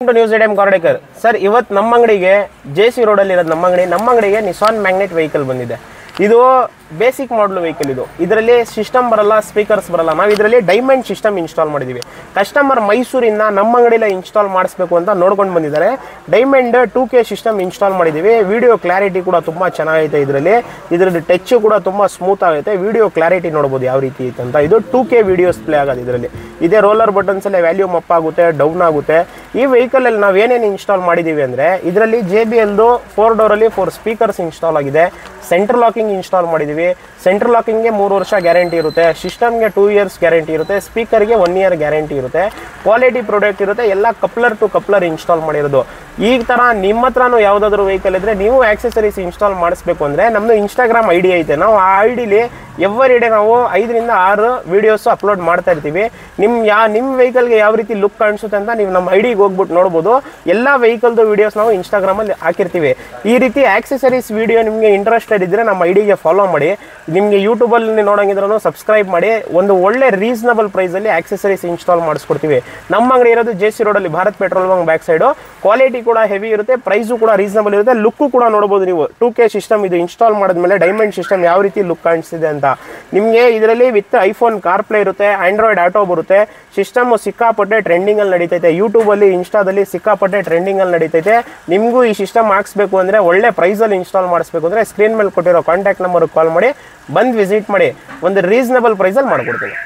News ಎಡಮ್ Kardekar sir, ಇವತ್ತು ನಮ್ಮ ಅಂಗಡಿಗೆ ಜೆಸಿ ರೋಡಲ್ಲಿ ಇರೋದು ನಮ್ಮ ಅಂಗಡಿಗೆ ನಿಸಾನ್ ಮ್ಯಾಗ್ನೆಟ್ ವೆಹಿಕಲ್ ಬಂದಿದೆ. ಇದು ಬೇಸಿಕ್ ಮಾಡಲ್ ವೆಹಿಕಲ್. ಇದರಲ್ಲಿ ಸಿಸ್ಟಮ್ ಬರಲ್ಲ, ಸ್ಪೀಕರ್ಸ್ ಬರಲ್ಲ. ನಾವು ಇದರಲ್ಲಿ ಡೈಮಂಡ್ ಸಿಸ್ಟಮ್ ಇನ್ಸ್ಟಾಲ್ ಮಾಡಿದ್ದೀವಿ. ಕಸ್ಟಮರ್ ಮೈಸೂರಿಂದ ನಮ್ಮ ಅಂಗಡಿಯಲ್ಲಿ ಇನ್ಸ್ಟಾಲ್ ಮಾಡಿಸ್ಬೇಕು ಅಂತ ನೋಡ್ಕೊಂಡು ಬಂದಿದ್ದಾರೆ. ಡೈಮಂಡ್ 2K ಸಿಸ್ಟಮ್ ಇನ್ಸ್ಟಾಲ್ ಮಾಡಿದ್ದೀವಿ. ವಿಡಿಯೋ ಕ್ಲಾರಿಟಿ ಕೂಡ ತುಂಬ ಚೆನ್ನಾಗೈತೆ. ಇದ್ರದ್ದು ಟಚ್ ಕೂಡ ತುಂಬ ಸ್ಮೂತ್ ಆಗೈತೆ. ವಿಡಿಯೋ ಕ್ಲಾರಿಟಿ ನೋಡ್ಬೋದು ಯಾವ ರೀತಿ ಐತೆ ಅಂತ. ಇದು 2K ವಿಡಿಯೋಸ್ ಪ್ಲೇ ಆಗೋದು. ಇದರಲ್ಲಿ ಇದೇ ರೋಲರ್ ಬಟನ್ಸಲ್ಲೇ ವ್ಯಾಲ್ಯೂಮ್ ಅಪ್ ಆಗುತ್ತೆ, ಡೌನ್ ಆಗುತ್ತೆ. ಈ ವೆಹಿಕಲಲ್ಲಿ ನಾವು ಏನೇನು ಇನ್ಸ್ಟಾಲ್ ಮಾಡಿದ್ದೀವಿ ಅಂದರೆ, ಇದರಲ್ಲಿ JBLದು 4 ಡೋರಲ್ಲಿ 4 ಸ್ಪೀಕರ್ಸ್ ಇನ್ಸ್ಟಾಲ್ ಆಗಿದೆ. ಸೆಂಟ್ರಲ್ ಲಾಕಿಂಗ್ ಇನ್ಸ್ಟಾಲ್ ಮಾಡಿದ್ದೀವಿ. ಸೆಂಟ್ರಲ್ ಲಾಕಿಂಗ್ಗೆ 3 ವರ್ಷ ಗ್ಯಾರಂಟಿ ಇರುತ್ತೆ. ಸಿಸ್ಟಮ್ಗೆ 2 ಇಯರ್ಸ್ ಗ್ಯಾರಂಟಿ ಇರುತ್ತೆ. ಸ್ಪೀಕರ್ಗೆ 1 ಇಯರ್ ಗ್ಯಾರಂಟಿ ಇರುತ್ತೆ. ಕ್ವಾಲಿಟಿ ಪ್ರಾಡಕ್ಟ್ ಇರುತ್ತೆ. ಎಲ್ಲ ಕಪ್ಲರ್ ಟು ಕಪ್ಲರ್ ಇನ್ಸ್ಟಾಲ್ ಮಾಡಿರೋದು. ಈ ಥರ ನಿಮ್ಮ ಹತ್ರನೂ ಯಾವುದಾದ್ರೂ ವೆಹಿಕಲ್ ಇದ್ದರೆ, ನೀವು ಆಕ್ಸೆಸರೀಸ್ ಇನ್ಸ್ಟಾಲ್ ಮಾಡಿಸ್ಬೇಕು ಅಂದರೆ ನಮ್ಮದು ಇನ್ಸ್ಟಾಗ್ರಾಮ್ ID ಐತೆ. ನಾವು ಆ ಐಡಿಲಿ ಎವ್ರಿ ಡೇ ನಾವು 5 ರಿಂದ 6 ವೀಡಿಯೋಸು ಅಪ್ಲೋಡ್ ಮಾಡ್ತಾ ಇರ್ತೀವಿ. ನಿಮ್ಮ ವೆಹಿಕಲ್ಗೆ ಯಾವ ರೀತಿ ಲುಕ್ ಕಾಣಿಸುತ್ತೆ ಅಂತ ನೀವು ನಮ್ಮ ಐಡಿಗೆ ಹೋಗ್ಬಿಟ್ಟು ನೋಡ್ಬೋದು. ಎಲ್ಲ ವೆಹಿಕಲ್ದು ವೀಡಿಯೋಸ್ ನಾವು ಇನ್ಸ್ಟಾಗ್ರಾಮಲ್ಲಿ ಹಾಕಿರ್ತೀವಿ. ಈ ರೀತಿ ಆಕ್ಸೆಸರೀಸ್ ವೀಡಿಯೋ ನಿಮಗೆ ಇಂಟ್ರೆಸ್ಟೆಡ್ ಇದ್ದರೆ ನಮ್ಮ ಐಡಿಗೆ ಫಾಲೋ ಮಾಡಿ. ನಿಮಗೆ ಯೂಟ್ಯೂಬಲ್ಲಿ ನೋಡೋಂಗಿದ್ರೂ ಸಬ್ಸ್ಕ್ರೈಬ್ ಮಾಡಿ. ಒಂದು ಒಳ್ಳೆ ರೀಸನಬಲ್ ಪ್ರೈಸಲ್ಲಿ ಆಕ್ಸೆಸರೀಸ್ ಇನ್ಸ್ಟಾಲ್ ಮಾಡಿಸ್ಕೊಡ್ತೀವಿ. ನಮ್ಮ ಅಂಗಡಿ ಇರೋದು JC ರೋಡಲ್ಲಿ, Bharat petrol bunk back side. Quality ಕೂಡ ಹೆವಿ ಇರುತ್ತೆ, ಪ್ರೈಸು ಕೂಡ ರೀಸನಬಲ್ ಇರುತ್ತೆ. ಲುಕ್ಕು ಕೂಡ ನೋಡ್ಬೋದು ನೀವು. 2K ಸಿಸ್ಟಮ್ ಇದು ಇನ್ಸ್ಟಾಲ್ ಮಾಡಿದ್ಮೇಲೆ ಡೈಮಂಡ್ ಸಿಸ್ಟಮ್ ಯಾವ ರೀತಿ ಲುಕ್ ಕಾಣಿಸ್ತಿದೆ ಅಂತ. ನಿಮಗೆ ಇದರಲ್ಲಿ ವಿತ್ ಐಫೋನ್ ಕಾರ್ಪ್ಲೇ ಇರುತ್ತೆ, ಆಂಡ್ರಾಯ್ಡ್ ಆಟೋ ಬರುತ್ತೆ. ಸಿಸ್ಟಮ್ ಸಿಕ್ಕಾಪಟ್ಟೆ ಟ್ರೆಂಡಿಂಗಲ್ಲಿ ನಡೀತೈತೆ. ಯೂಟ್ಯೂಬಲ್ಲಿ, ಇನ್ಸ್ಟಾದಲ್ಲಿ ಸಿಕ್ಕಾಪಟ್ಟೆ ಟ್ರೆಂಡಿಂಗಲ್ಲಿ ನಡೀತೈತೆ. ನಿಮಗೂ ಈ ಸಿಸ್ಟಮ್ ಹಾಕ್ಸ್ಬೇಕು ಅಂದರೆ, ಒಳ್ಳೆ ಪ್ರೈಸಲ್ಲಿ ಇನ್ಸ್ಟಾಲ್ ಮಾಡಿಸ್ಬೇಕು ಅಂದರೆ, ಸ್ಕ್ರೀನ್ ಮೇಲೆ ಕೊಟ್ಟಿರೋ ಕಾಂಟ್ಯಾಕ್ಟ್ ನಂಬರ್ಗೆ ಕಾಲ್ ಮಾಡಿ, ಬಂದು ವಿಸಿಟ್ ಮಾಡಿ. ಒಂದು ರೀಸನಬಲ್ ಪ್ರೈಸಲ್ಲಿ ಮಾಡಿಕೊಡ್ತೀನಿ.